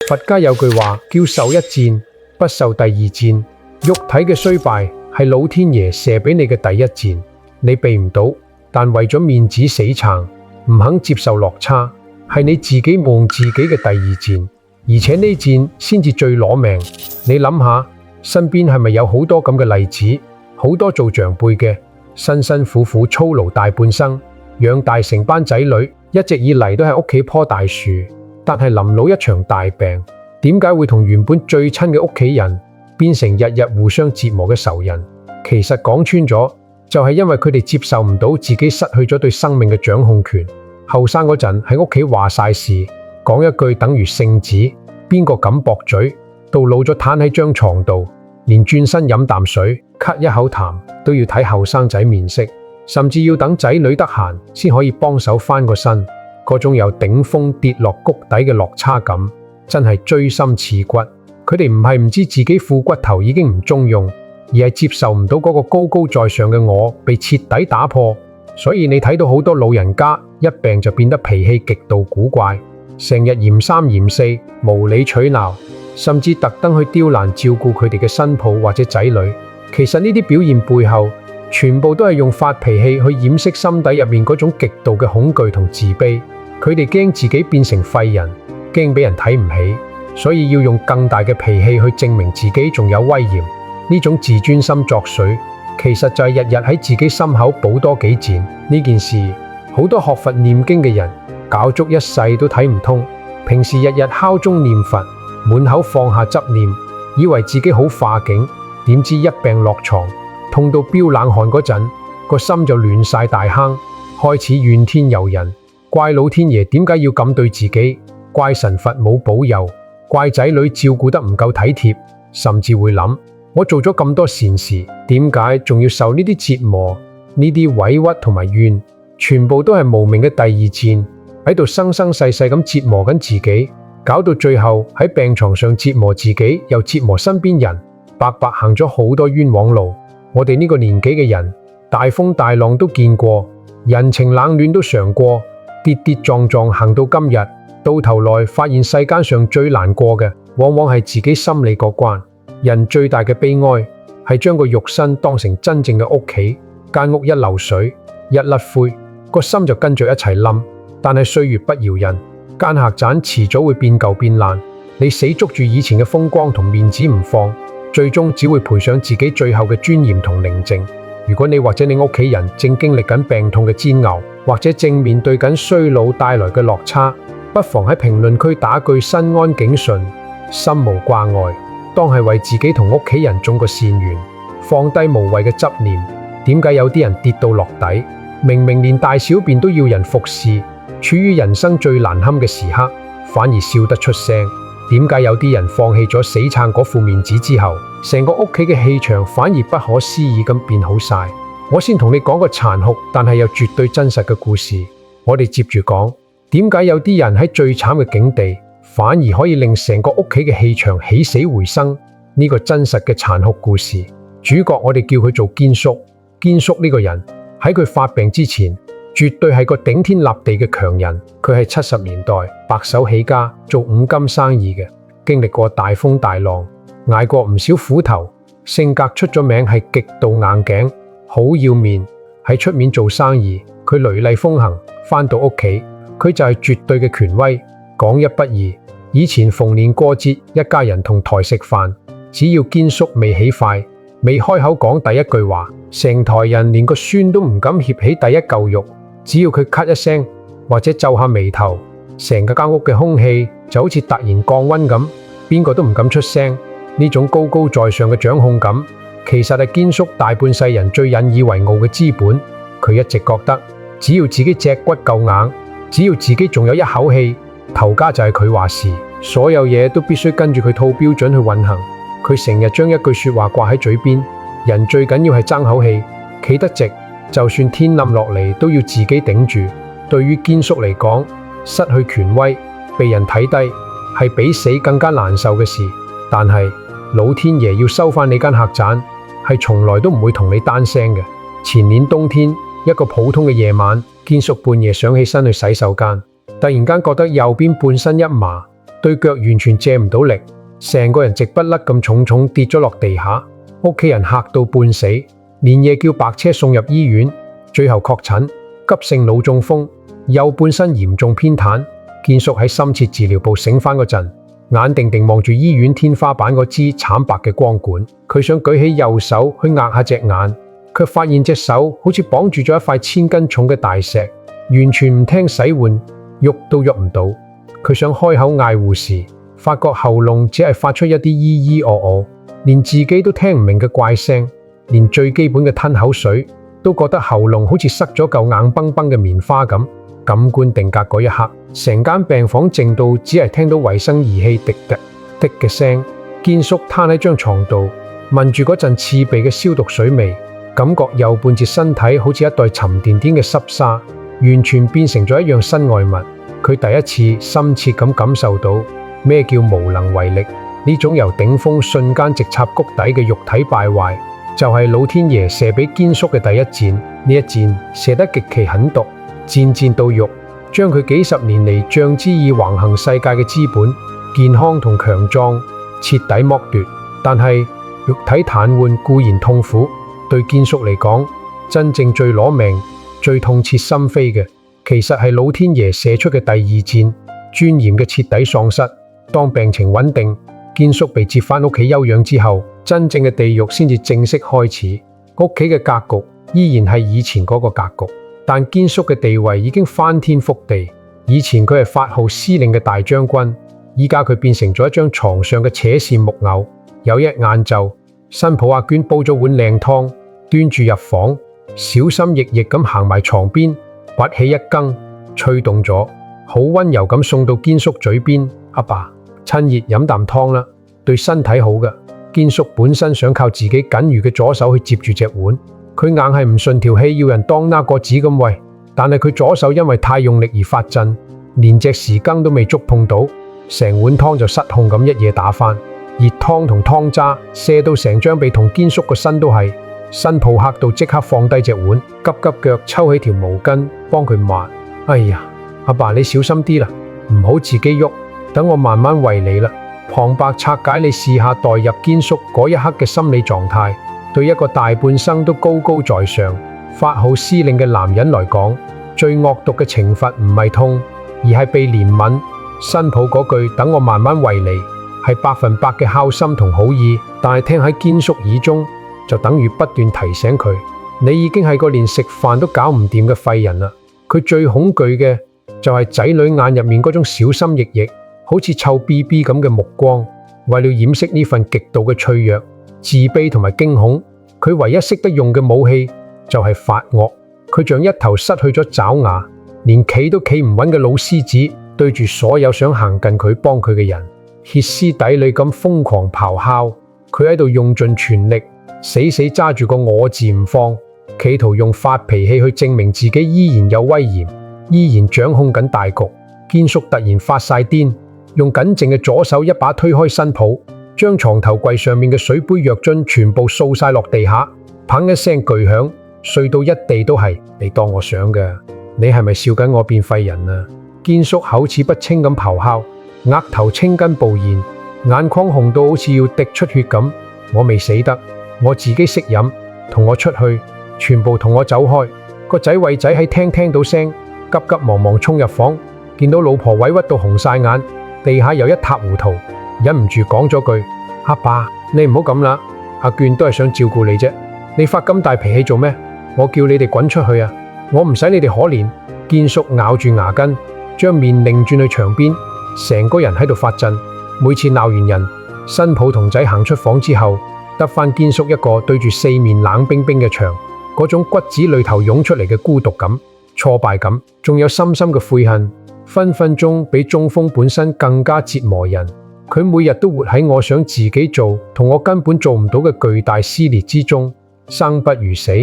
佛家有句話叫受一箭，不受第二箭。肉體嘅衰敗係老天爺射俾你嘅第一箭，你避唔到，但為咗面子死撐，唔肯接受落差，係你自己望自己嘅第二箭，而且呢箭先至最攞命。你諗下，身邊係咪有好多咁嘅例子？好多做長輩嘅辛辛苦苦操勞大半生，養大成班仔女，一直以嚟都係屋企棵大樹，但係臨老一場大病，點解會同原本最親嘅屋企人變成日日互相折磨嘅仇人？其實講穿咗，就係因為佢哋接受唔到自己失去咗對生命嘅掌控權。後生嗰陣喺屋企話晒事，講一句等於聖旨，邊個敢駁嘴？到老咗攤喺張床度，連轉身飲啖水、咳一口痰都要睇後生仔面色，甚至要等仔女得閒先可以幫手翻個身。嗰種由頂峰跌落谷底嘅落差感，真係錐心刺骨。佢哋唔係唔知自己副骨頭已經唔中用，而係接受唔到嗰個高高在上嘅我被徹底打破。所以你睇到好多老人家一病就變得脾氣極度古怪，成日嫌三嫌四，無理取鬧，甚至特登去刁難照顧佢哋嘅新抱或者仔女。其實呢啲表現背後，全部都係用發脾氣去掩飾心底入面嗰種極度嘅恐懼同自卑。佢哋驚自己變成廢人，驚俾人睇唔起，所以要用更大嘅脾氣去證明自己仲有威嚴。呢種自尊心作祟，其實就係日日喺自己心口補多幾箭。呢件事，好多學佛念經嘅人搞足一世都睇唔通。平時日日敲鐘念佛，滿口放下執念，以為自己好化境，點知一病落床，痛到飆冷汗嗰陣，個心就亂晒大坑，開始怨天尤人，怪老天爺點解要咁對自己，怪神佛冇保佑，怪仔女照顧得唔夠體貼，甚至會諗，我做咗咁多善事，點解仲要受呢啲折磨？呢啲委屈同埋怨，全部都係無名嘅第二箭，喺度生生世世咁折磨緊自己，搞到最後喺病床上折磨自己，又折磨身邊人，白白行咗好多冤枉路。我哋呢個年紀嘅人，大風大浪都見過，人情冷暖都嘗過，跌跌撞撞行到今日，到頭來發現世間上最難過嘅，往往係自己心理嗰關。人最大嘅悲哀係將個肉身當成真正嘅屋企，間屋一漏水一甩灰，個心就跟着一齊冧。但係歲月不饒人，間客棧遲早會變舊變爛。你死捉住以前嘅風光同面子唔放，最終只會賠上自己最後嘅尊嚴同寧靜。如果你或者你屋企人正經歷緊病痛嘅煎熬，或者正面對緊衰老帶來嘅落差，不妨喺評論區打句身安境順，心無掛礙，當係為自己同屋企人種個善緣，放低無謂嘅執念。點解有啲人跌到落底，明明連大小便都要人服侍，處於人生最難堪嘅時刻，反而笑得出聲？點解有啲人放棄咗死撐嗰副面子之後，成個屋企嘅氣場反而不可思議咁變好晒？我先同你講個殘酷但係又絕對真實嘅故事。我哋接住講，點解有啲人喺最慘嘅境地，反而可以令成個屋企嘅氣場起死回生？呢個真實嘅殘酷故事，主角我哋叫佢做堅叔。堅叔呢個人喺佢發病之前，絕對係個頂天立地嘅強人。佢係70年代白手起家做五金生意嘅，經歷過大風大浪，捱過唔少苦頭，性格出咗名係極度硬頸，好要面。喺出面做生意，佢雷厲風行，返到屋企，佢就係絕對嘅權威，講一不二。以前逢年過節，一家人同台食飯，只要堅叔未起筷，未開口講第一句話，成台人連個孫都唔敢協起第一嚿肉。只要佢咳一聲或者皺下眉頭，成個間屋嘅空氣就好似突然降溫咁，邊個都唔敢出聲。呢種高高在上嘅掌控感，其實係堅叔大半世人最引以為傲嘅資本。佢一直覺得，只要自己脊骨夠硬，只要自己仲有一口氣，頭家就係佢話事，所有嘢都必須跟住佢套標準去運行。佢成日將一句說話掛喺嘴邊，人最緊要係爭口氣，企得直，就算天冧落嚟都要自己頂住。對於堅叔嚟講，失去權威，被人睇低，係比死更加難受嘅事。但係老天爺要收返你間客棧，係從來都唔會同你單聲嘅。前年冬天，一個普通嘅夜晚，堅叔半夜想起身去洗手間，突然間覺得右邊半身一麻，對腳完全借唔到力，成個人直不甩咁重重跌咗落地下。屋企人嚇到半死，連夜叫白車送入醫院，最後確診急性腦中風，右半身嚴重偏癱。堅叔喺深切治療部醒返嗰陣，眼定定望住醫院天花板嗰支慘白嘅光管，佢想舉起右手去壓下隻眼，卻發現隻手好似綁住咗一塊1000斤重嘅大石，完全唔聽使喚，喐都喐唔到。佢想開口嗌護士，發覺喉嚨只係發出一啲咿咿哦哦，連自己都聽唔明嘅怪聲，連最基本嘅吞口水都覺得喉嚨好似塞咗嚿硬崩崩嘅棉花咁。感官定格嗰一刻，成間病房靜到只係聽到衛生儀器滴滴滴嘅聲。堅叔攤喺張床度，聞住嗰陣刺鼻嘅消毒水味，感覺右半截身體好似一袋沉甸甸嘅濕沙，完全變成咗一樣身外物。佢第一次深切咁感受到咩叫無能為力，呢種由頂峰瞬間直插谷底嘅肉體敗壞，就係老天爺射俾堅叔嘅第一箭。呢一箭射得極其狠毒，箭箭到肉，將佢幾十年嚟仗之以橫行世界嘅資本、健康同強壯徹底剝奪。但係肉體癱瘓固然痛苦，對堅叔嚟講，真正最攞命、最痛徹心扉嘅，其實係老天爺射出嘅第二箭，尊嚴嘅徹底喪失。當病情穩定，堅叔被接返屋企休養之後，真正嘅地獄先至正式開始。屋企嘅格局依然係以前嗰個格局，但堅叔嘅地位已經翻天覆地。以前佢係發號施令嘅大將軍，依家佢變成咗一張床上嘅扯線木偶。有一晏晝，新抱阿娟煲咗碗靚湯，端住入房，小心翼翼咁行埋床邊，拔起一羹，吹凍咗，好溫柔咁送到堅叔嘴邊。阿爸，趁熱飲啖湯啦，對身體好㗎。堅叔本身想靠自己僅餘嘅左手去接住隻碗，佢硬係唔順條氣，要人當拿個子咁餵。但係佢左手因為太用力而發震，連隻匙羹都未觸碰到，成碗湯就失控咁一嘢打翻，熱湯同湯渣射到成張被同堅叔個身都係。新抱嚇到即刻放低隻碗，急急腳抽起條毛巾幫佢抹。哎呀，阿爸你小心啲啦，唔好自己喐，等我慢慢餵你啦。旁白拆解你試下代入堅叔嗰一刻嘅心理狀態，對一個大半生都高高在上、發號施令嘅男人來講，最惡毒嘅懲罰唔係痛，而係被憐憫。新抱嗰句等我慢慢餵你，係100%嘅孝心同好意，但係聽喺堅叔耳中，就等於不斷提醒佢，你已經係個連食飯都搞唔掂嘅廢人啦。佢最恐懼嘅就係仔女眼入面嗰種小心翼翼，好似臭 BB 咁嘅目光。為了掩飾呢份極度嘅脆弱、自卑同埋驚恐，佢唯一識得用嘅武器就係發惡。佢像一頭失去咗爪牙，連企都企唔穩嘅老獅子，對住所有想行近佢幫佢嘅人，歇斯底里咁瘋狂咆哮。佢喺度用盡全力，死死揸住個我字唔放，企圖用發脾氣去證明自己依然有威嚴，依然掌控緊大局。堅叔突然發晒癲，用緊淨嘅左手一把推開新抱，將床頭櫃上面嘅水杯藥樽全部掃晒落地下，砰一聲巨響，碎到一地都係。你當我想嘅？你係咪笑緊我變廢人啊？堅叔口齒不清咁咆哮，額頭青筋暴現，眼眶紅到好似要滴出血咁。我未死得，我自己識飲，同我出去，全部同我走開。個仔偉仔喺廳聽到聲，急急忙忙衝入房，見到老婆委屈到紅晒眼，地下又一塌糊塗，忍唔住講咗句：阿爸，你唔好咁啦，阿娟都係想照顧你啫，你發咁大脾氣做咩？我叫你哋滾出去啊！我唔使你哋可憐。堅叔咬住牙根，將面擰轉去牆邊，成個人喺度發震。每次鬧完人，新抱同仔行出房之後，得返堅叔一個對住四面冷冰冰嘅牆，嗰種骨子裏頭湧出嚟嘅孤獨感、挫敗感，仲有深深嘅悔恨，分分鐘比中風本身更加折磨人。佢每日都活喺我想自己做同我根本做唔到嘅巨大撕裂之中，生不如死。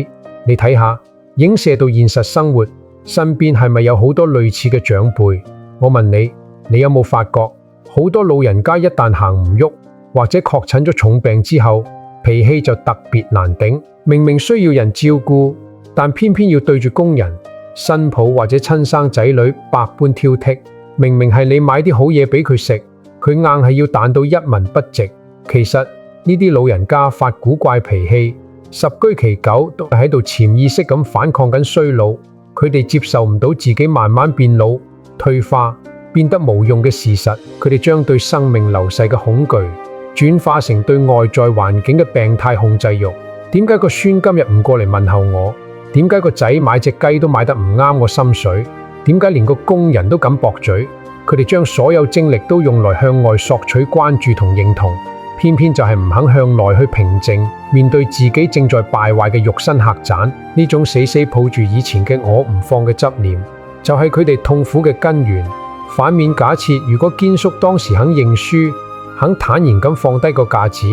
你睇下，影射到現實生活，身邊係咪有好多類似嘅長輩？我問你，你有冇發覺好多老人家一旦行唔喐，或者確診咗重病之後，脾氣就特別難頂。明明需要人照顧，但偏偏要對住工人、新抱或者親生仔女百般挑剔。明明係你買啲好嘢俾佢食，佢硬係要彈到一文不值。其實呢啲老人家發古怪脾氣，十居其九都係喺度潛意識咁反抗緊衰老。佢哋接受唔到自己慢慢變老、退化、變得無用嘅事實，佢哋將對生命流逝嘅恐懼轉化成對外在環境嘅病態控制欲。點解個孫今日唔過嚟問候我？點解個仔買隻雞都買得唔啱我心水？點解連個工人都敢駁嘴？佢哋將所有精力都用來向外索取關注同認同，偏偏就係唔肯向內去平靜，面對自己正在敗壞嘅肉身客棧。呢種死死抱住以前嘅我唔放嘅執念，就係佢哋痛苦嘅根源。反面假設，如果堅叔當時肯認輸，肯坦然咁放低個架子，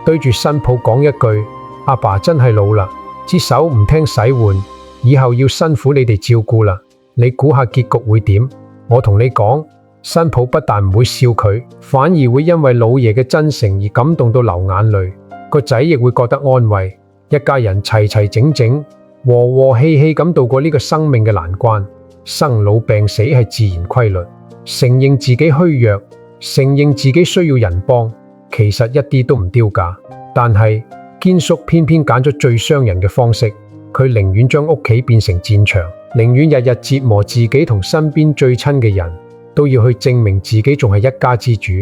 對住新抱講一句：阿爸真係老啦，隻手唔聽使喚，以後要辛苦你哋照顧啦。你估下結局會點？我同你講，新抱不但唔會笑佢，反而會因為老爺嘅真誠而感動到流眼淚。個仔亦會覺得安慰，一家人齊齊整整、和和氣氣咁度過呢個生命嘅難關。生老病死係自然規律，承認自己虛弱，承認自己需要人幫，其實一啲都唔丟架。但係堅叔偏偏揀咗最傷人嘅方式，佢寧願將屋企變成戰場，寧願日日折磨自己同身邊最親嘅人，都要去證明自己仲係一家之主。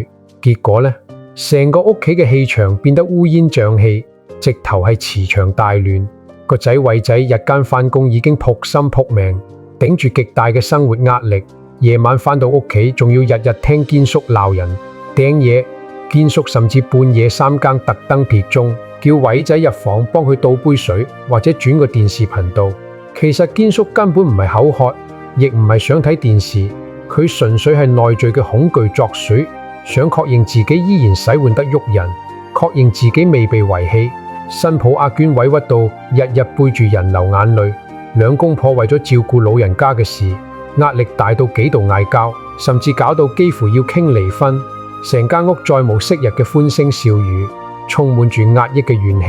結果呢，成個屋企嘅氣場變得烏煙瘴氣，直頭係磁場大亂。個仔偉仔日間返工已經撲心撲命，頂住極大嘅生活壓力，夜晚返到屋企仲要日日聽堅叔鬧人掟嘢。堅叔甚至半夜3更特登撇鐘，叫偉仔入房幫佢倒杯水，或者轉個電視頻道。其實堅叔根本唔係口渴，亦唔係想睇電視，佢純粹係內在嘅恐懼作祟，想確認自己依然使喚得喐人，確認自己未被遺棄。新抱阿娟委屈到日日背住人流眼淚，兩公婆為咗照顧老人家嘅事，壓力大到幾度嗌交，甚至搞到幾乎要傾離婚。成間屋再無昔日嘅歡聲笑語，充滿住壓抑嘅怨氣、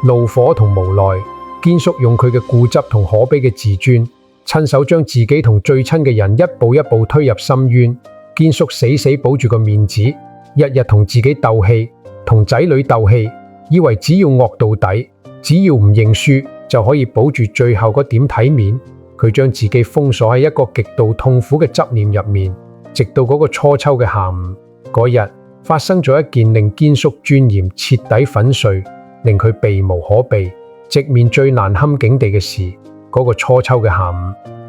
怒火同無奈。堅叔用佢嘅固執同可悲嘅自尊，親手將自己同最親嘅人一步一步推入深淵。堅叔死死保住個面子，日日同自己鬥氣，同仔女鬥氣，以為只要惡到底，只要唔認輸，就可以保住最後嗰點體面。佢將自己封鎖喺一個極度痛苦嘅執念入面，直到嗰個初秋嘅下午。嗰日發生咗一件令堅叔尊嚴徹底粉碎，令佢避無可避，直面最難堪境地嘅事。嗰個初秋嘅下午，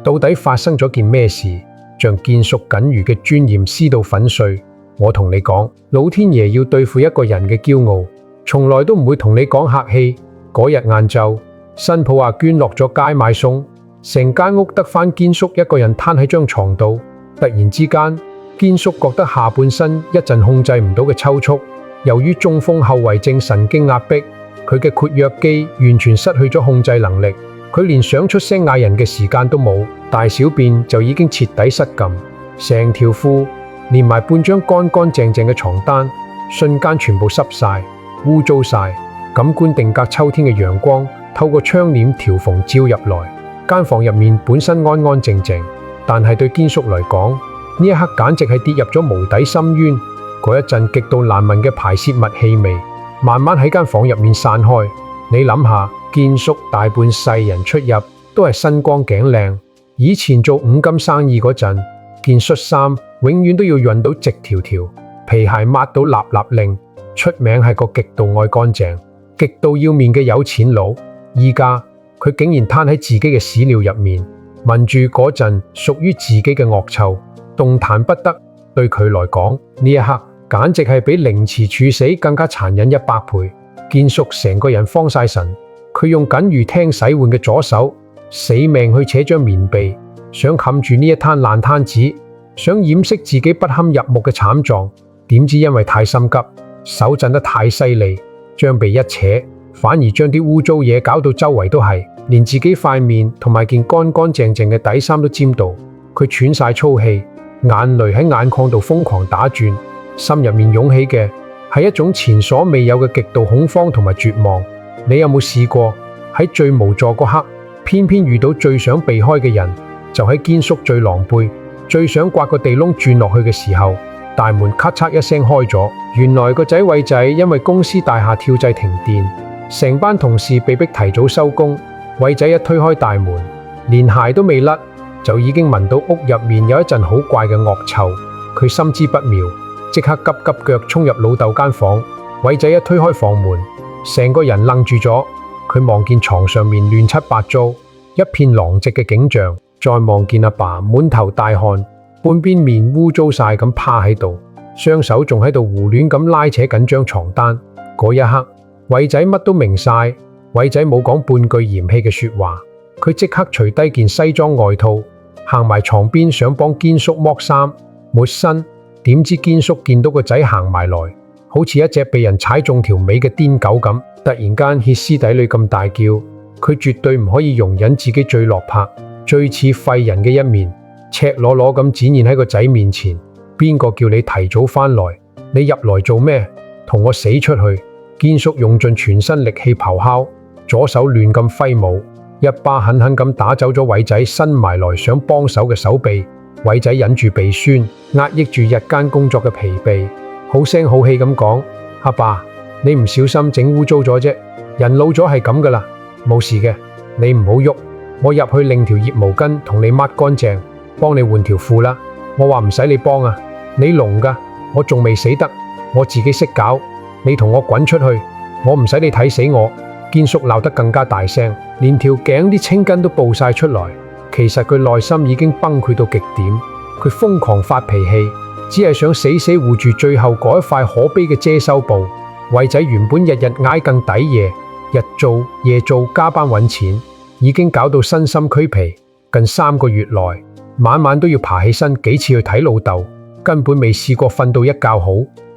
到底發生咗件咩事，將堅叔僅餘嘅尊嚴撕到粉碎？我同你講，老天爺要對付一個人嘅驕傲，從來都唔會同你講客氣。嗰日晏晝，新抱阿娟落咗街買餸，成間屋得返堅叔一個人攤喺張床度。突然之間，堅叔覺得下半身一陣控制唔到嘅抽搐，由於中風後遺症神經壓迫，佢嘅括約肌完全失去咗控制能力，佢連想出聲嗌人嘅時間都冇，大小便就已經徹底失禁，成條褲連埋半張乾乾淨淨嘅床單，瞬間全部濕晒、污糟晒。感官定格秋天嘅陽光透過窗簾條縫照入來，間房入面本身安安靜靜，但係對堅叔嚟講，呢一刻簡直係跌入咗無底深淵。嗰一陣極度難聞嘅排泄物氣味，慢慢喺間房入面散開。你諗下，堅叔大半世人出入都係身光頸靚，以前做五金生意嗰陣，件恤衫永遠都要潤到直條條，皮鞋抹到立立令，出名係個極度愛乾淨、極度要面嘅有錢佬。依家佢竟然攤喺自己嘅屎尿入面，聞住嗰陣屬於自己嘅惡臭，動彈不得。對佢來講，呢一刻簡直係比凌遲處死更加殘忍100倍。堅叔成個人慌晒神，佢用僅餘聽使喚嘅左手死命去扯張棉被，想冚住呢一攤爛攤子，想掩飾自己不堪入目嘅慘狀。點知因為太心急，手震得太犀利，將被一扯，反而將啲污糟嘢搞到周圍都係，連自己塊面同埋件乾乾淨淨嘅底衫都沾到。佢喘晒粗氣，眼淚喺眼眶度瘋狂打轉，心入面湧起嘅係一種前所未有嘅極度恐慌同埋絕望。你有冇試過喺最無助嗰刻，偏偏遇到最想避開嘅人？就喺堅叔最狼狽、最想刮個地窿轉落去嘅時候，大門咔嚓一聲開咗，原來個仔偉仔因為公司大廈跳掣停電，成班同事被迫提早收工。偉仔一推開大門，連鞋都未甩，就已經聞到屋入面有一陣好怪嘅惡臭。佢心知不妙，即刻急急腳衝入老豆間房。偉仔一推開房門，成個人愣住咗。佢望見床上面亂七八糟，一片狼藉嘅景象，再望見阿爸滿頭大汗，半邊面污糟晒咁趴喺度，雙手仲喺度胡亂咁拉扯緊張床單。嗰一刻，偉仔乜都明晒。偉仔冇講半句嫌棄嘅說話，佢即刻除低件西裝外套，行埋床邊想幫堅叔剝衫抹身。點知堅叔見到個仔行埋來，好似一隻被人踩中條尾嘅癲狗咁，突然間歇斯底里咁大叫。佢絕對唔可以容忍自己最落魄、最似廢人嘅一面，赤裸裸咁展現喺個仔面前。邊個叫你提早返來？你入來做咩？同我死出去！堅叔用盡全身力氣咆哮，左手亂咁揮舞，一巴狠狠咁打走咗偉仔伸埋來想幫手嘅手臂。偉仔忍住鼻酸，壓抑住日間工作嘅疲憊，好聲好氣咁講：阿爸，你唔小心整污糟咗啫，人老咗係咁噶啦，冇事嘅，你唔好喐，我入去拎條熱毛巾同你抹乾淨，幫你換條褲啦。我話唔使你幫啊，你聾噶，我仲未死得，我自己識搞，你同我滾出去，我唔使你睇死我。堅叔鬧得更加大聲，連條頸啲青筋都暴晒出來。其實佢內心已經崩潰到極點，佢瘋狂發脾氣，只係想死死護住最後嗰一塊可悲嘅遮羞布。偉仔原本日日挨更抵夜，日做夜做加班揾錢，已經搞到身心俱疲。近3個月來，晚晚都要爬起身幾次去睇老豆，根本未試過瞓到一覺好。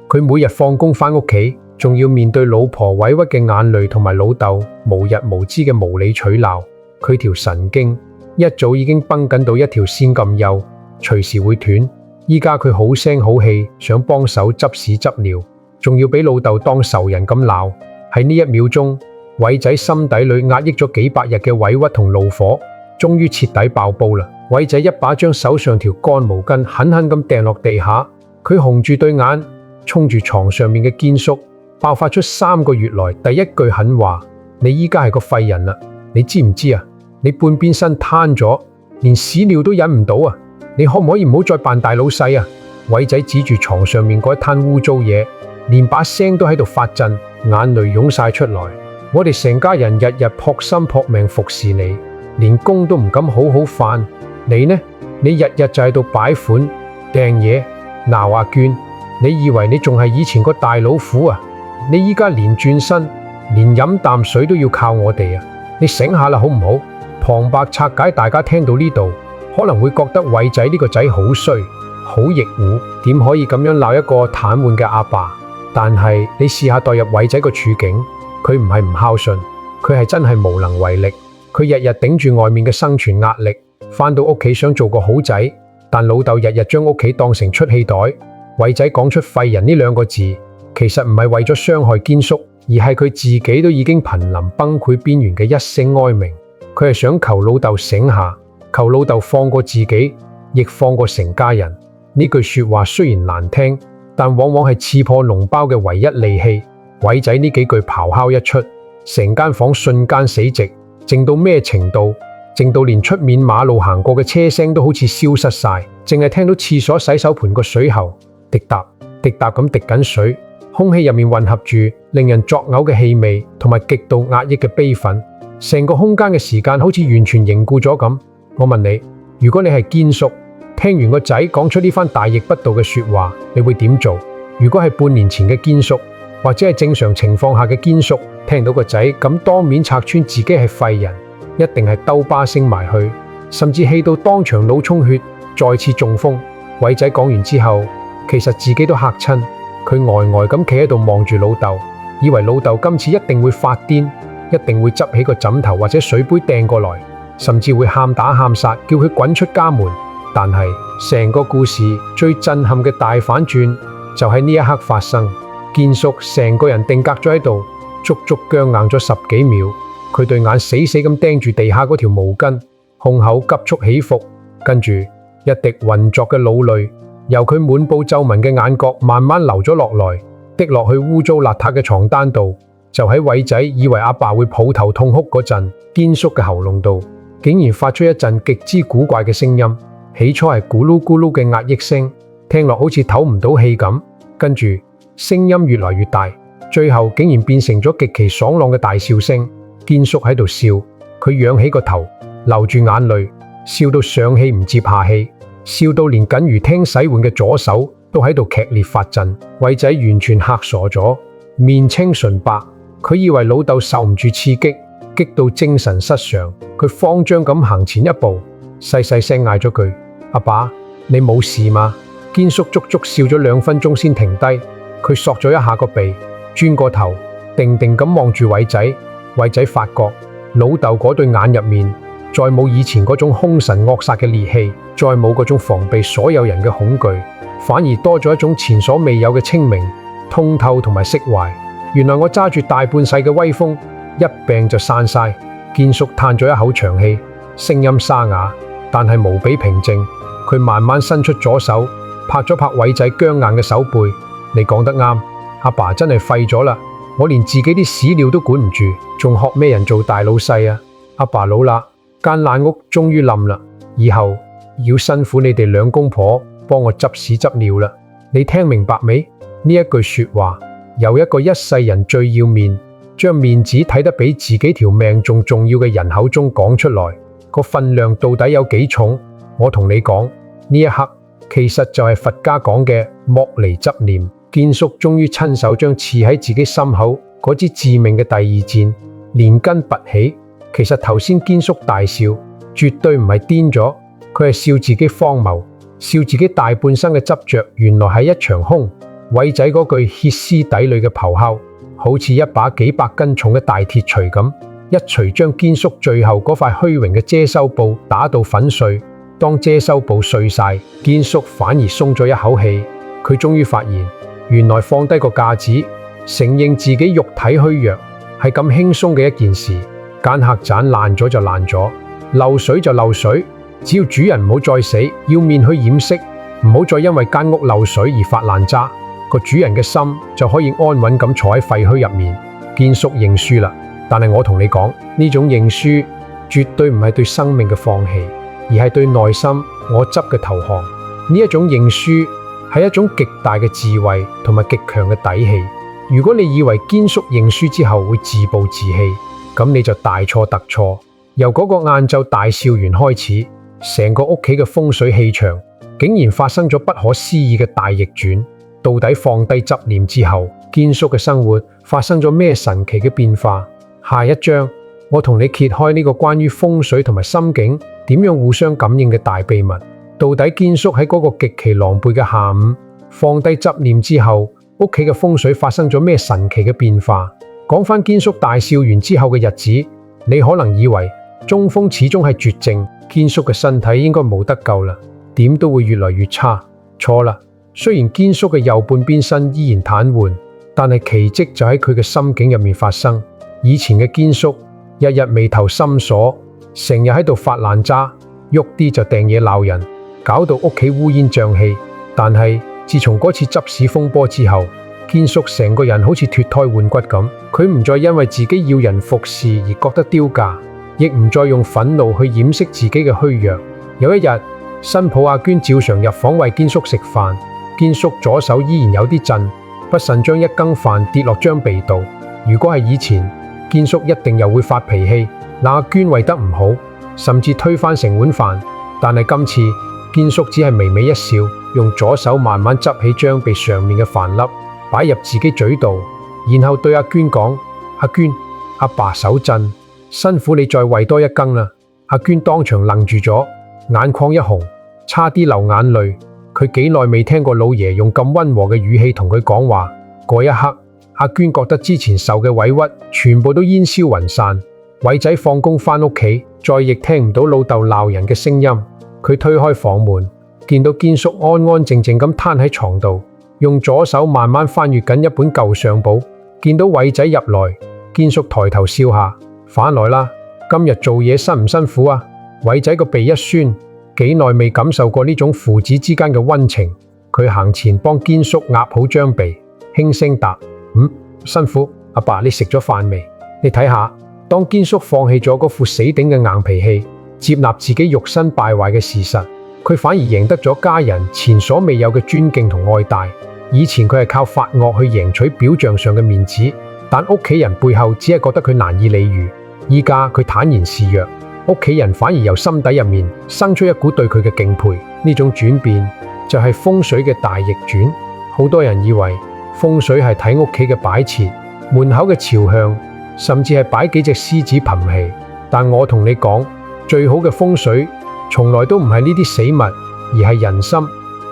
佢每日放工返屋企，仲要面對老婆委屈嘅眼淚同埋老豆無日無之嘅無理取鬧。佢條神經一早已經繃緊到一條線咁幼，隨時會斷。依家佢好聲好氣想幫手執屎執尿，仲要俾老豆當仇人咁鬧。喺呢一秒鐘，偉仔心底裏壓抑咗幾百日嘅委屈同怒火，終於徹底爆煲啦！偉仔一把將手上條乾毛巾狠狠咁掟落地下，佢紅住對眼，衝住床上面嘅堅叔，爆發出3個月來第一句狠話：你依家係個廢人啦，你知唔知啊？你半邊身癱咗，連屎尿都忍唔到啊！你可唔可以唔好再扮大老細啊？偉仔指住床上面嗰一灘污糟嘢，連把聲都喺度發震，眼淚湧晒出來。我哋成家人日日撲心撲命服侍你，連工都唔敢好好返。你呢？你日日就喺度擺款、掟嘢、鬧阿娟。你以為你仲係以前個大老虎啊？你依家連轉身，連飲啖水都要靠我哋啊！你醒下啦，好唔好？旁白拆解，大家聽到呢度可能會覺得偉仔呢個仔好衰、好逆หู，點可以咁樣鬧一個癱瘓嘅阿爸？但係你試下代入偉仔個處境，佢唔係唔孝順，佢係真係無能為力。佢日日頂住外面嘅生存壓力，返到屋企想做個好仔，但老豆日日將屋企當成出氣袋。偉仔講出廢人呢2個字，其實唔係為咗傷害堅叔，而係佢自己都已經瀕臨崩潰邊緣嘅一聲哀鳴。佢係想求老豆醒下，求老豆放過自己，亦放過成家人。呢句說話雖然難聽，但往往係刺破籠包嘅唯一利器。偉仔呢幾句咆哮一出，成間房瞬間死寂，靜到咩程度？靜到連出面馬路行過嘅車聲都好似消失晒，淨係聽到廁所洗手盆個水喉滴答滴答咁滴緊水，空氣入面混合住令人作嘔嘅氣味同埋極度壓抑嘅悲憤。成個空間嘅時間好似完全凝固咗咁。我問你，如果你係堅叔，聽完個仔講出呢番大逆不道嘅說話，你會點做？如果係半年前嘅堅叔，或者係正常情況下嘅堅叔，聽到個仔咁當面拆穿自己係廢人，一定係兜巴星埋去，甚至氣到當場腦充血，再次中風。偉仔講完之後，其實自己都嚇親，佢呆呆咁企喺度望住老豆，以為老豆今次一定會發癲，一定會執起個枕頭或者水杯掟過來，甚至會喊打喊殺，叫佢滾出家門。但係成個故事最震撼嘅大反轉就喺呢一刻發生。堅叔成個人定格咗喺度，足足僵硬咗10幾秒，佢對眼死死咁盯住地下嗰條毛巾，胸口急速起伏，跟住一滴渾濁嘅老淚由佢滿布皺紋嘅眼角慢慢流咗落來，滴落去污糟邋遢嘅床單度。就喺偉仔以為阿爸會抱頭痛哭嗰陣，堅叔嘅喉嚨度竟然發出一陣極之古怪嘅聲音。起初係咕嚕咕嚕嘅壓抑聲，聽落好似唞唔到氣咁，跟住聲音越來越大，最後竟然變成咗極其爽朗嘅大笑聲。堅叔喺度笑，佢仰起個頭，流住眼淚，笑到上氣唔接下氣，笑到連僅如聽洗碗嘅左手都喺度劇烈發震。偉仔完全嚇傻咗，面青唇白，佢以為老豆受唔住刺激，激到精神失常，佢慌張咁行前一步，細細聲嗌咗句：阿爸，你冇事嘛？堅叔足足笑咗2分鐘先停低，佢索咗一下個鼻，轉過頭，定定咁望住偉仔。偉仔發覺老豆嗰對眼入面再冇以前嗰種兇神惡煞嘅烈氣，再冇嗰種防備所有人嘅恐懼，反而多咗一種前所未有嘅清明、通透同埋釋懷。原來我揸住大半世嘅威風，一病就散晒。堅叔嘆咗一口長氣，聲音沙啞，但係無比平靜。佢慢慢伸出左手，拍咗拍偉仔僵硬嘅手背。你講得啱，阿爸真係廢咗啦！我連自己啲屎尿都管唔住，仲學咩人做大老細啊？阿爸老啦，間爛屋終於冧啦，以後要辛苦你哋2公婆幫我執屎執尿啦。你聽明白未？呢一句說話，由一個一世人最要面，將面子睇得比自己條命仲重要嘅人口中講出來，個分量到底有幾重？我同你講，呢一刻其實就係佛家講嘅莫離執念。堅叔終於親手將刺喺自己心口嗰支致命嘅第2箭連根拔起。其實頭先堅叔大笑，絕對唔係癲咗，佢係笑自己荒謬，笑自己大半生嘅執着原來係一場空。偉仔嗰句歇斯底里嘅咆哮，好似一把幾百斤重嘅大鐵錘咁，一錘將堅叔最後嗰塊虛榮嘅遮羞布打到粉碎。當遮羞布碎晒，堅叔反而鬆咗一口氣。佢終於發現，原來放低個架子，承認自己肉體虛弱係咁輕鬆嘅一件事。間客棧爛咗就爛咗，漏水就漏水，只要主人唔好再死，要面去掩飾，唔好再因為間屋漏水而發爛渣，個主人嘅心就可以安穩咁坐喺廢墟入面。堅叔認輸啦，但係我同你講，呢種認輸絕對唔係對生命嘅放棄，而係對內心我執嘅投降。呢一種認輸係一種極大嘅智慧同埋極強嘅底氣。如果你以為堅叔認輸之後會自暴自棄，咁你就大錯特錯。由嗰個晏晝大笑完開始，成個屋企嘅風水氣場竟然發生咗不可思議嘅大逆轉。到底放低執念之後，堅叔嘅生活發生咗咩神奇嘅變化？下一章我同你揭開呢個關於風水同埋心境點樣互相感應嘅大秘密。到底堅叔喺嗰個極其狼狽嘅下午，放低執念之後，屋企嘅風水發生咗咩神奇嘅變化？講返堅叔大笑完之後嘅日子，你可能以為中風始終係絕症，堅叔嘅身體應該冇得救啦，點都會越來越差。錯啦，雖然堅叔嘅右半邊身依然癱瘓，但係奇蹟就喺佢嘅心境入面發生。以前嘅堅叔日日眉頭深鎖，成日喺度發爛渣，喐啲就掟嘢鬧人，搞到屋企烏煙瘴氣。但係自從嗰次執屎風波之後，堅叔成個人好似脫胎換骨咁，佢唔再因為自己要人服侍而覺得丟架，亦唔再用憤怒去掩飾自己嘅虛弱。有一日，新抱阿娟照常入房為堅叔食飯，堅叔左手依然有啲震，不慎將一羹飯跌落張被度。如果係以前，堅叔一定又會發脾氣，那阿娟為得唔好，甚至推翻成碗飯。但係今次，堅叔只係微微一笑，用左手慢慢執起張被上面嘅飯粒，擺入自己嘴度，然後對阿娟講：阿娟，阿爸手震，辛苦你再餵多一羹啦。阿娟當場愣住咗，眼眶一紅，差啲流眼淚。佢幾耐未聽過老爺用咁溫和嘅語氣同佢講話。嗰一刻，阿娟覺得之前受嘅委屈全部都煙消雲散。偉仔放工返屋企，再亦聽唔到老豆鬧人嘅聲音。佢推開房門，見到堅叔安安靜靜咁攤喺床度，用左手慢慢翻閱緊一本舊相簿。見到偉仔入來，堅叔抬頭笑下：返來啦，今日做嘢辛唔辛苦啊？偉仔個鼻一酸，幾耐未感受過呢種父子之間嘅溫情。佢行前幫堅叔壓好張被，輕聲答：辛苦。阿爸，你食咗飯未？你睇下，當堅叔放棄咗嗰副死頂嘅硬脾氣，接納自己肉身敗壞嘅事實，佢反而贏得咗家人前所未有嘅尊敬同愛戴。以前佢係靠發惡去贏取表象上嘅面子，但屋企人背後只係覺得佢難以理喻。依家佢坦然示弱，屋企人反而由心底入面生出一股對佢嘅敬佩。呢種轉變就係風水嘅大逆轉。好多人以為風水係睇屋企嘅擺設、門口嘅朝向，甚至係擺幾隻獅子頻氣。但我同你講，最好嘅風水從來都唔係呢啲死物，而係人心。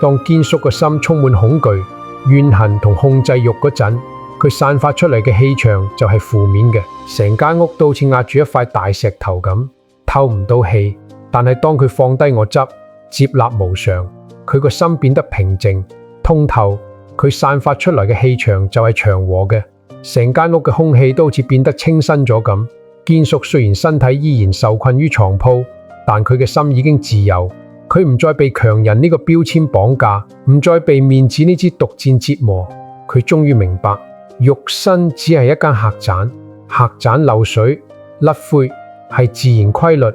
當堅叔個心充滿恐懼、怨恨同控制欲嗰陣，佢散發出嚟嘅氣場就係負面嘅，成間屋都好似壓住一塊大石頭咁，透唔到氣。但係當佢放低我執，接納無常，佢個心變得平靜、通透，佢散發出嚟嘅氣場就係祥和嘅，成間屋嘅空氣都好似變得清新咗咁。堅叔雖然身體依然受困於床鋪，但佢嘅心已經自由。佢唔再被強人呢個標籤綁架，唔再被面子呢支毒箭折磨。佢終於明白，肉身只係一間客棧，客棧漏水甩灰係自然規律，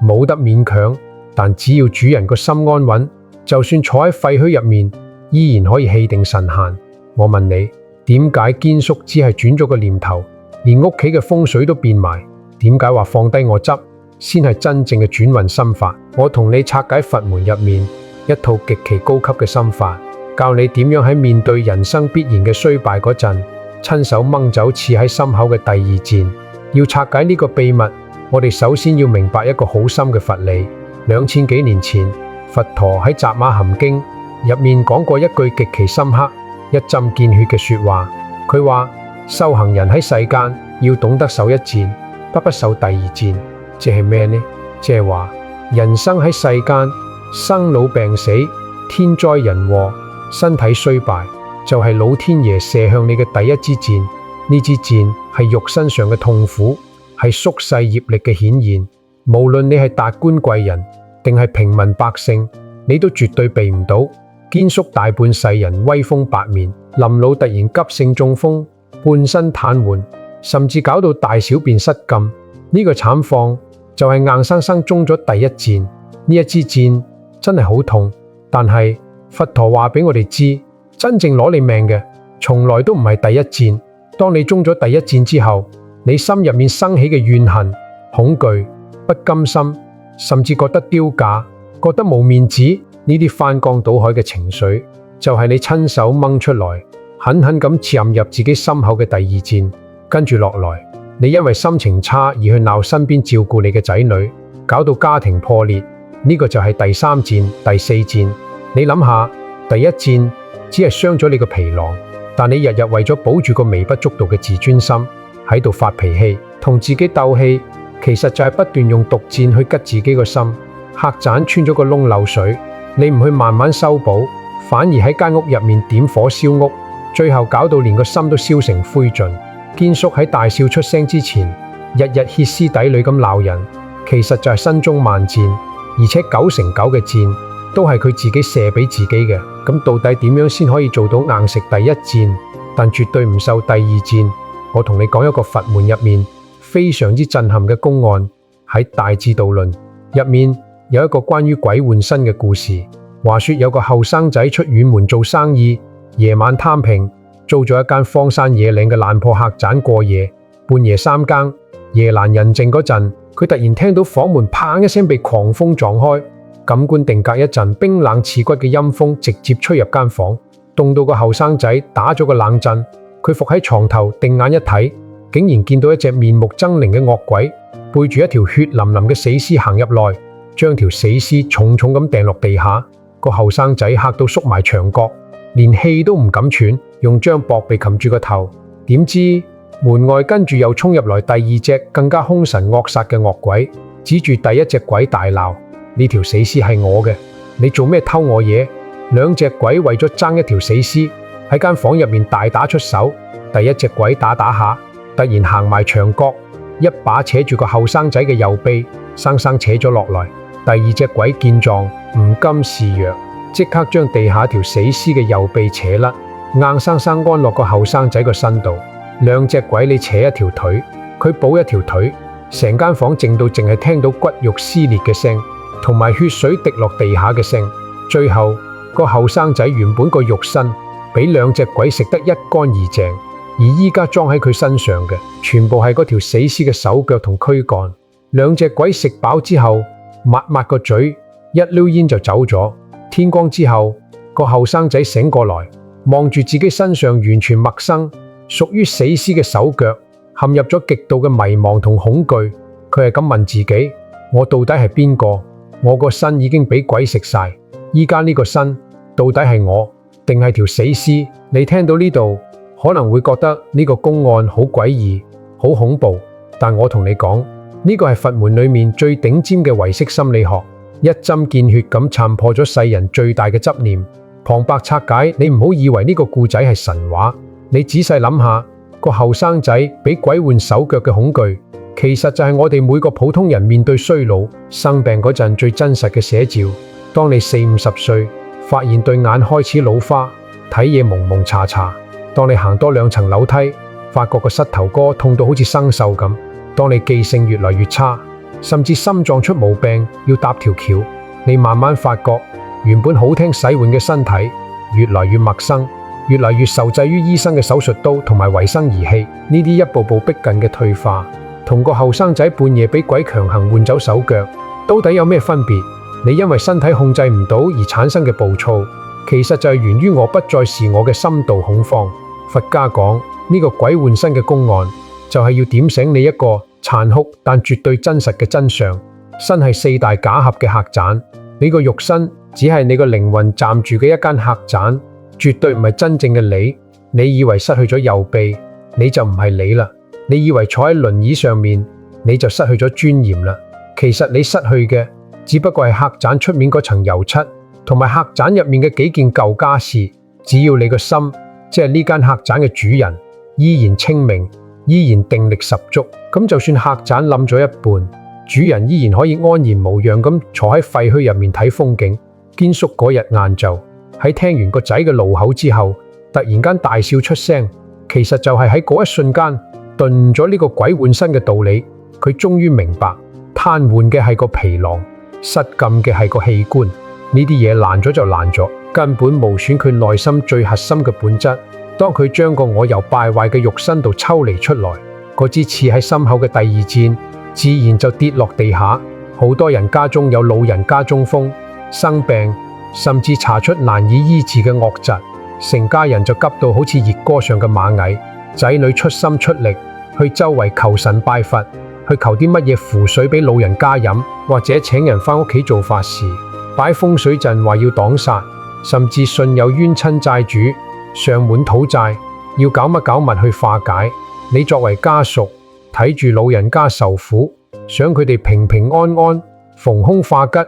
冇得勉強。但只要主人個心安穩，就算坐喺廢墟入面，依然可以氣定神閒。我問你，點解堅叔只係轉咗個念頭，連屋企嘅風水都變埋？點解話放低我執先係真正嘅轉運心法？我同你拆解佛門入面一套極其高級嘅心法，教你點樣喺面對人生必然嘅衰敗嗰陣，親手掹走刺喺心口嘅第二箭。要拆解呢個秘密，我哋首先要明白一個好深嘅佛理。2000幾年前，佛陀喺《雜馬含經》入面講過一句極其深刻、一針見血嘅說話。佢話：修行人喺世間要懂得受一箭，不受第二箭。即係咩呢？即係話人生喺世間，生老病死、天災人禍、身體衰敗，就係老天爺射向你嘅第一支箭。呢支箭係肉身上嘅痛苦，係宿世業力嘅顯現。無論你係達官貴人定係平民百姓，你都絕對避唔到。堅叔大半世人威風八面，臨老突然急性中風，半身癱瘓，甚至搞到大小便失禁。呢個慘況就係硬生生中咗第一箭。呢一支箭真係好痛，但係佛陀話俾我哋知，真正攞你命嘅從來都唔係第一箭。當你中咗第一箭之後，你心入面生起嘅怨恨、恐懼、不甘心，甚至覺得丟架、覺得冇面子，呢啲翻江倒海嘅情緒，就係你親手掹出來，狠狠咁刺入自己心口嘅第二箭。跟住落來，你因為心情差而去鬧身邊照顧你嘅仔女，搞到家庭破裂，呢個就係第三箭、第四箭。你諗下，第一箭只係傷咗你個皮囊，但你日日為咗保住個微不足道嘅自尊心，喺度發脾氣，同自己鬥氣，其實就係不斷用毒箭去拮自己個心。客棧穿咗個窿漏水，你唔去慢慢修補，反而喺間屋入面點火燒屋，最後搞到連個心都燒成灰燼。堅叔喺大笑出聲之前，日日歇斯底里咁鬧人，其實就係身中萬箭，而且9成9嘅箭都係佢自己射俾自己嘅。咁到底點樣先可以做到硬食第一箭，但絕對唔受第二箭？我同你講一個佛門入面非常之震撼嘅公案。喺《大智度論》入面有一個關於鬼換身嘅故事。話說有個後生仔出遠門做生意，夜晚貪平，租咗一間荒山野嶺嘅爛破客棧過夜。半夜3更，夜闌人靜嗰陣，佢突然聽到房門砰一聲被狂風撞開，感官定格一陣，冰冷刺骨嘅陰風直接吹入間房，凍到個後生仔打咗個冷震。佢伏喺床頭定眼一睇，竟然見到一隻面目猙獰嘅惡鬼，背住一條血淋淋嘅死屍行入內，將條死屍重重咁掟落地下。個後生仔嚇到縮埋牆角，連氣都唔敢喘，用張薄被冚住個頭。點知門外跟住又衝入來第二隻更加兇神惡煞嘅惡鬼，指住第一隻鬼大鬧：呢條死屍係我嘅，你做咩偷我嘢？兩隻鬼為咗爭一條死屍，喺間房入面大打出手。第一隻鬼打打下，突然行埋牆角，一把扯住個後生仔嘅右臂，生生扯咗落來。第二隻鬼見狀唔甘示弱，即刻將地下條死屍嘅右臂扯甩，硬生生安落個後生仔個身度。兩隻鬼你扯一條腿，佢補一條腿，成間房靜到淨係聽到骨肉撕裂嘅聲，同埋血水滴落地下嘅聲。最後個後生仔原本個肉身俾兩隻鬼食得一乾二淨，而依家裝喺佢身上嘅全部係嗰條死屍嘅手腳同軀幹。兩隻鬼食飽之後抹抹個嘴，一溜煙就走咗。天光之後，個後生仔醒過來，望住自己身上完全陌生屬於死屍嘅手腳，陷入咗極度嘅迷茫同恐懼。佢係咁問自己：我到底係邊個？我個身已經俾鬼食晒，依家呢個身到底係我定係條死屍？你聽到呢度可能會覺得呢個公案好詭異、好恐怖，但我同你講，呢個係佛門裏面最頂尖嘅唯識心理學，一針見血咁斬破咗世人最大嘅執念。旁白拆解，你唔好以為呢個故仔係神話，你仔細諗下，個後生仔俾鬼換手腳嘅恐懼，其實就係我哋每個普通人面對衰老、生病嗰陣最真實嘅寫照。當你40、50歲，發現對眼開始老花，睇嘢蒙蒙查查；當你行多2層樓梯，發覺個膝頭哥痛到好似生鏽咁；當你記性越來越差，甚至心臟出毛病要搭條橋，你慢慢發覺原本好聽使喚嘅身體越來越陌生，越來越受制於醫生嘅手術刀同埋維生儀器。呢啲一步步逼近嘅退化，同個後生仔半夜俾鬼強行換走手腳，到底有咩分別？你因為身體控制唔到而產生嘅暴躁，其實就係源於我不再是我嘅深度恐慌。佛家講呢個鬼換身嘅公案，就係要點醒你一個殘酷但絕對真實嘅真相：身係4大假合嘅客棧，你個肉身只係你個靈魂站住嘅一間客棧，絕對唔係真正嘅你。你以為失去咗右臂，你就唔係你啦；你以為坐喺輪椅上面，你就失去咗尊嚴啦。其實你失去嘅只不過係客棧出面嗰層油漆，同埋客棧入面嘅幾件舊家私。只要你個心，即係呢間客棧嘅主人，依然清明，依然定力十足，咁就算客棧冧咗一半，主人依然可以安然無恙咁坐喺廢墟入面睇風景。堅叔嗰日晏晝喺聽完個仔嘅怒口之後，突然間大笑出聲，其實就係喺嗰一瞬間頓咗呢個鬼換身嘅道理。佢終於明白，癱瘓嘅係個皮囊，失禁嘅係個器官。呢啲嘢爛咗就爛咗，根本無損佢內心最核心嘅本質。當佢將個我由敗壞嘅肉身度抽離出來，嗰支刺喺心口嘅第二箭自然就跌落地下。好多人家中有老人家中風、生病，甚至查出難以醫治嘅惡疾，成家人就急到好似熱鍋上嘅螞蟻。仔女出心出力去周圍求神拜佛，去求啲乜嘢符水俾老人家飲，或者請人返屋企做法事，擺風水陣話要擋煞，甚至信有冤親債主上門討債，要搞乜搞物去化解。你作為家屬睇住老人家受苦，想佢哋平平安安、逢凶化吉，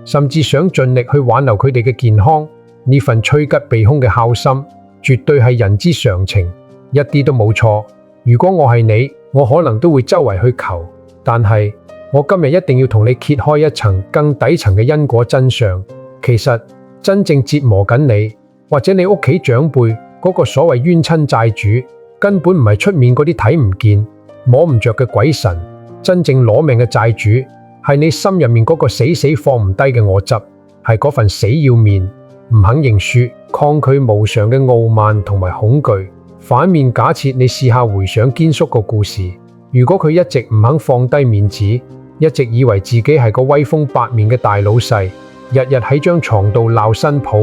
甚至想盡力去挽留佢哋嘅健康，呢份趨吉避凶嘅孝心，絕對係人之常情，一啲都冇錯。如果我係你，我可能都會周圍去求，但係我今日一定要同你揭開一層更底層嘅因果真相。其實真正折磨緊你，或者你屋企長輩嗰個所謂冤親債主，根本唔係出面嗰啲睇唔見、摸唔着嘅鬼神，真正攞命嘅債主係你心入面嗰個死死放唔低嘅我執，係嗰份死要面、唔肯認輸、抗拒無常嘅傲慢同埋恐懼。反面假設你試下回想堅叔個故事，如果佢一直唔肯放低面子，一直以為自己係個威風八面嘅大老細，日日喺張床度鬧新抱、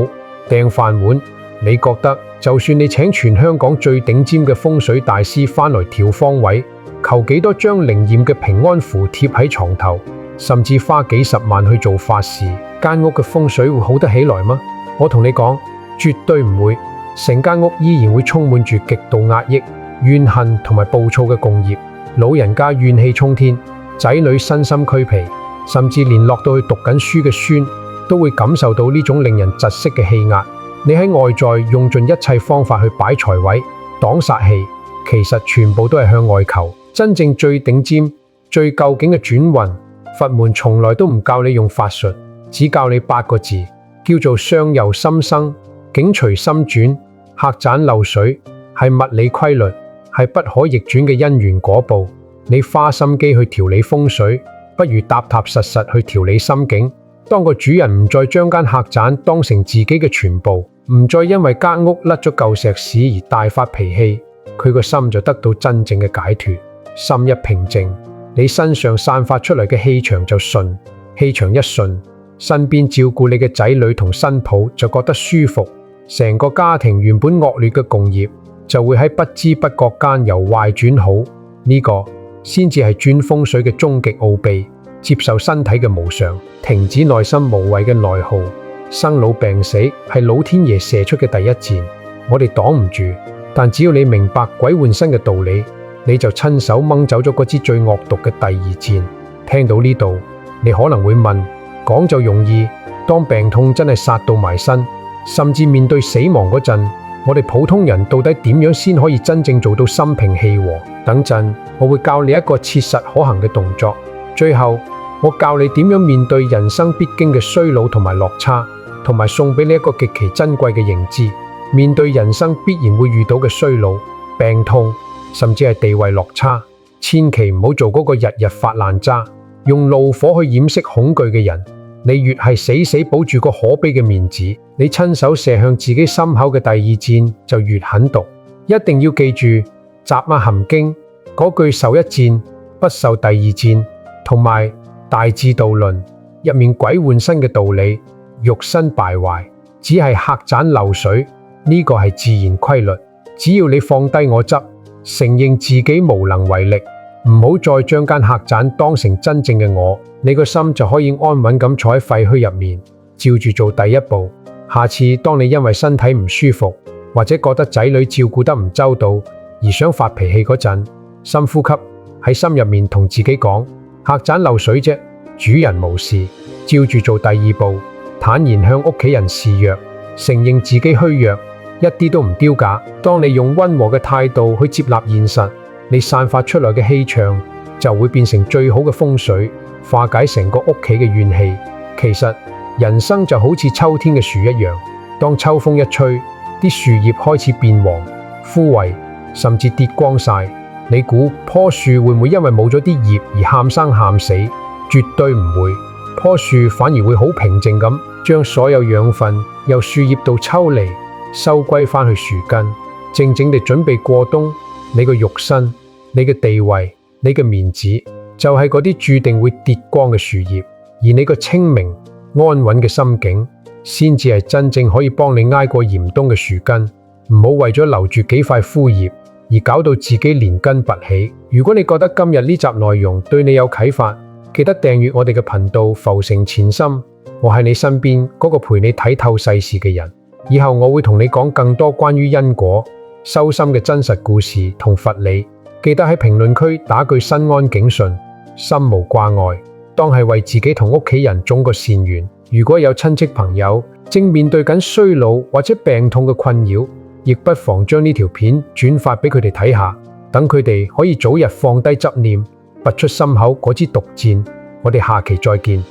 掟飯碗，你覺得就算你請全香港最頂尖嘅風水大師返來調方位，求幾多張靈驗嘅平安符貼喺床頭，甚至花幾十萬去做法事，間屋嘅風水會好得起來嗎？我同你講，絕對唔會。成間屋依然會充滿住極度壓抑、怨恨同埋暴躁嘅共業，老人家怨氣沖天，仔女身心俱疲，甚至連落到去讀緊書嘅孫都會感受到呢種令人窒息嘅氣壓。你喺外在用盡一切方法去擺財位、擋煞氣，其實全部都係向外求。真正最頂尖、最究竟嘅轉運，佛門從來都唔教你用法術，只教你8個字：叫做相由心生，境隨心轉。客棧漏水係物理規律，係不可逆轉嘅因緣果報。你花心機去調理風水，不如踏踏實實去調理心境。當個主人唔再將間客棧當成自己嘅全部，唔再因為間屋甩咗舊石屎而大發脾氣，佢個心就得到真正嘅解脫。心一平靜，你身上散發出嚟嘅氣場就順，氣場一順，身邊照顧你嘅仔女同新抱就覺得舒服，成個家庭原本惡劣嘅共業就會喺不知不覺間由壞轉好。呢個先至係轉風水嘅終極奧秘。接受身體嘅無常，停止內心無謂嘅內耗。生老病死係老天爺射出嘅第一箭，我哋擋唔住。但只要你明白鬼換身嘅道理，你就親手掹走咗嗰支最惡毒嘅第二箭。聽到呢度，你可能會問：講就容易，當病痛真係殺到埋身，甚至面對死亡嗰陣，我哋普通人到底點樣先可以真正做到心平氣和？等陣我會教你一個切實可行嘅動作。最後，我教你點樣面對人生必經嘅衰老同埋落差，同埋送俾你一個極其珍貴嘅認知。面對人生必然會遇到嘅衰老、病痛，甚至係地位落差，千祈唔好做嗰個日日發爛渣，用怒火去掩飾恐懼嘅人。你越係死死保住個可悲嘅面子，你親手射向自己心口嘅第二箭就越狠毒。一定要記住《雜阿含經》嗰句受一箭不受第二箭，同埋《大智度論》入面鬼換身嘅道理。肉身敗壞只係客棧漏水，呢個係自然規律。只要你放低我執，承認自己無能為力，唔好再將間客棧當成真正嘅我，你個心就可以安穩咁坐喺廢墟入面，照住做第一步。下次當你因為身體唔舒服，或者覺得仔女照顧得唔周到而想發脾氣嗰陣，深呼吸，喺心入面同自己講：客棧漏水啫，主人無事。照住做第二步，坦然向屋企人示弱，承認自己虛弱，一啲都唔丟架。當你用溫和嘅態度去接納現實，你散發出來嘅氣場就會變成最好嘅風水，化解成個屋企嘅怨氣。其實人生就好似秋天嘅樹一樣，當秋風一吹，啲樹葉開始變黃、枯萎，甚至跌光晒。你估棵樹會唔會因為冇咗啲葉而喊生喊死？絕對唔會。棵樹反而會好平靜咁，將所有養分由樹葉度抽離，收歸返去樹根，靜靜地準備過冬。你個肉身、你嘅地位、你嘅面子，就係嗰啲注定會跌光嘅樹葉，而你個清明安穩嘅心境，先至係真正可以幫你挨過嚴冬嘅樹根。唔好為咗留住幾塊枯葉而搞到自己連根拔起。如果你覺得今日呢集內容對你有啟發，記得訂閱我哋嘅頻道浮城前心，我係你身邊嗰個陪你睇透世事嘅人。以後我會同你講更多關於因果、修心嘅真實故事同佛理。記得喺評論區打句身安境順，心無掛礙，當係為自己同屋企人種個善緣。如果有親戚朋友正面對緊衰老或者病痛嘅困擾，亦不妨將呢條片轉發俾佢哋睇下，等佢哋可以早日放低執念，拔出心口嗰支毒箭。我哋下期再見。